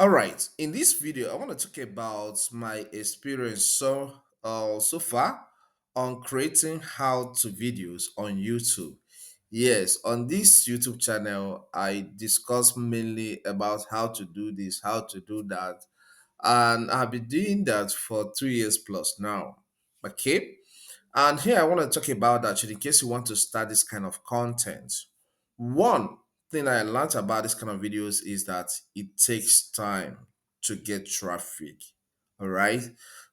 All right, in this video, I want to talk about my experience so far on creating how to videos on YouTube. Yes, on this YouTube channel, I discuss mainly about how to do this, how to do that, and I've been doing that for 2 years plus now. Okay, and here I want to talk about that in case you want to start this kind of content. One thing I learned about this kind of videos is that it takes time to get traffic. All right.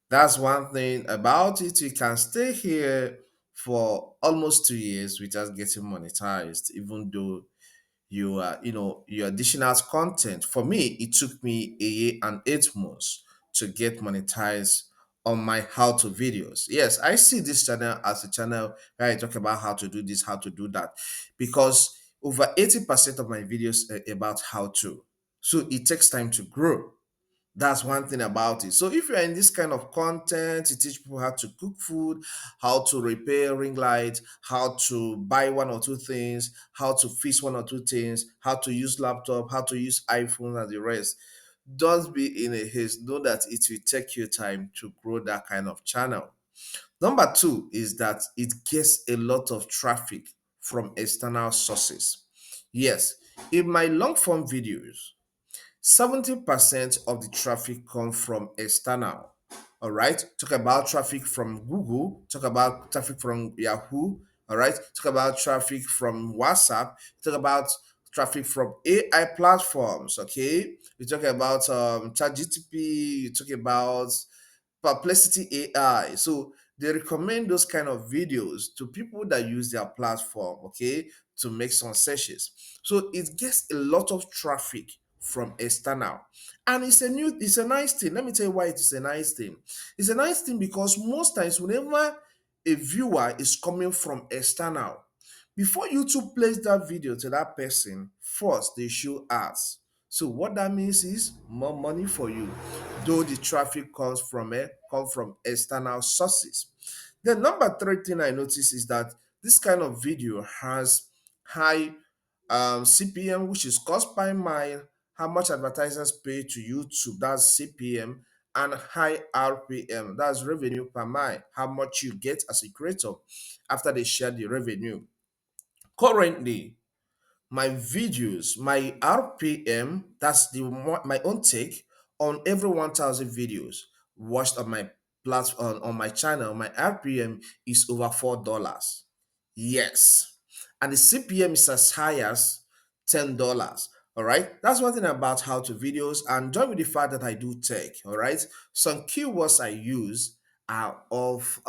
That's one thing about it. You can stay here for almost 2 years without getting monetized, even though your additional content. For me, it took me a year and 8 months to get monetized on my how to videos. Yes, I see this channel as a channel where I talk about how to do this, how to do that, because over 80% of my videos are about how to. So it takes time to grow. That's one thing about it. So if you're in this kind of content, you teach people how to cook food, how to repair ring light, how to buy one or two things, how to fix one or two things, how to use laptop, how to use iPhone and the rest. Don't be in a haste. Know that it will take you time to grow that kind of channel. Number two is that it gets a lot of traffic from external sources. Yes, in my long form videos, 70% of the traffic come from external. All right. Talk about traffic from Google, talk about traffic from Yahoo. All right. Talk about traffic from WhatsApp, talk about traffic from AI platforms. Okay. You talk about ChatGTP, you talk about Perplexity AI. So they recommend those kind of videos to people that use their platform, okay, to make some searches. So it gets a lot of traffic from external. And it's a nice thing. Let me tell you why it's a nice thing. It's a nice thing because most times whenever a viewer is coming from external, before YouTube plays that video to that person, first they show ads. So what that means is more money for you, though the traffic come from external sources. The number three thing I notice is that this kind of video has high CPM, which is cost per mile, how much advertisers pay to YouTube, that's CPM, and high RPM, that's revenue per mile, how much you get as a creator after they share the revenue. Currently, my videos, my RPM, that's my own take on every 1,000 videos watched on my platform on my channel. My RPM is over $4. Yes, and the CPM is as high as $10. All right, that's one thing about how to videos, and join with the fact that I do tech. All right, some keywords I use are of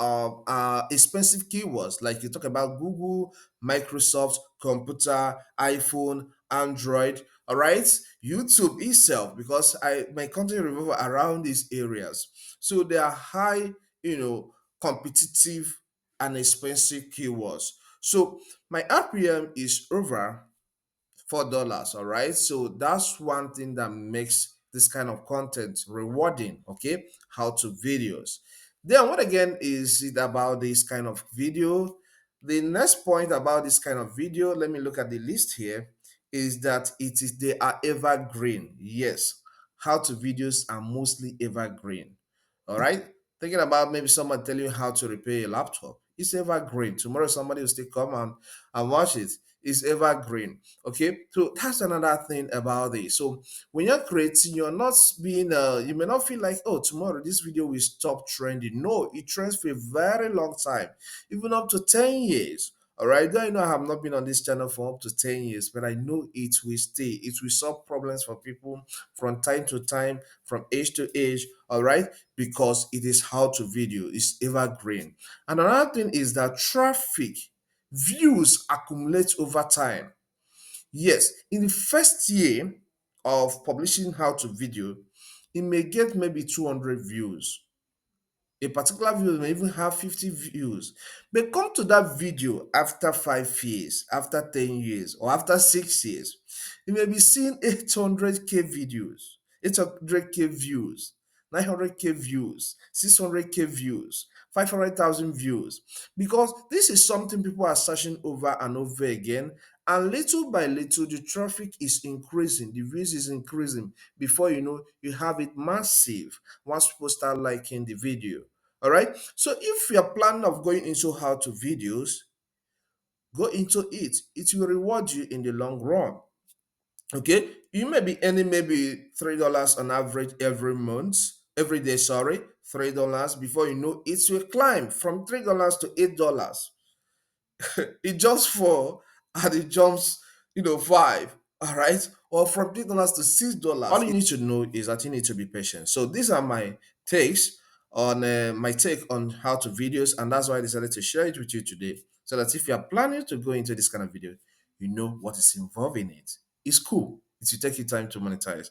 expensive keywords, like you talk about Google, Microsoft, computer, iPhone, Android, all right, YouTube itself, because I my content revolve around these areas. So they are high, competitive and expensive keywords. So my RPM is over $4. All right. So that's one thing that makes this kind of content rewarding. Okay. How to videos. Then what again is it about this kind of video? The next point about this kind of video, let me look at the list here, is that they are evergreen. Yes. How to videos are mostly evergreen. All right. Thinking about maybe someone telling you how to repair a laptop. It's evergreen. Tomorrow somebody will still come and watch it. It's evergreen. Okay, so that's another thing about this. So when you're creating, you're not being you may not feel like, oh, tomorrow this video will stop trending. No, it trends for a very long time, even up to 10 years. All right, though I know I have not been on this channel for up to 10 years, but I know it will stay. It will solve problems for people from time to time, from age to age. All right, because it is how to video, it's evergreen. And another thing is that traffic views accumulate over time. Yes, in the first year of publishing how to video, it may get maybe 200 views. A particular video may even have 50 views. But come to that video after 5 years, after 10 years, or after 6 years, you may be seeing 800k videos, 800k views, 900k views, 600k views, 500,000 views. Because this is something people are searching over and over again. And little by little, the traffic is increasing, the views is increasing. Before you know, you have it massive once people start liking the video. All right. So if you're planning of going into how to videos, go into it. It will reward you in the long run. Okay, you may be earning maybe $3 on average every month, every day. Sorry, $3. Before you know, it will climb from $3 to $8. It jumps four and it jumps, five. All right, or from $3 to $6. All you need to know is that you need to be patient. So these are my takes on my take on how to videos, and that's why I decided to share it with you today, so that if you are planning to go into this kind of video, you know what is involved in it. It's cool. It will take you time to monetize,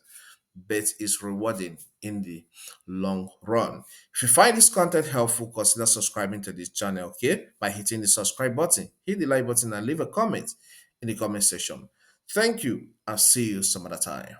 but it's rewarding in the long run. If you find this content helpful, consider subscribing to this channel, okay? By hitting the subscribe button, hit the like button, and leave a comment in the comment section. Thank you. I'll see you some other time.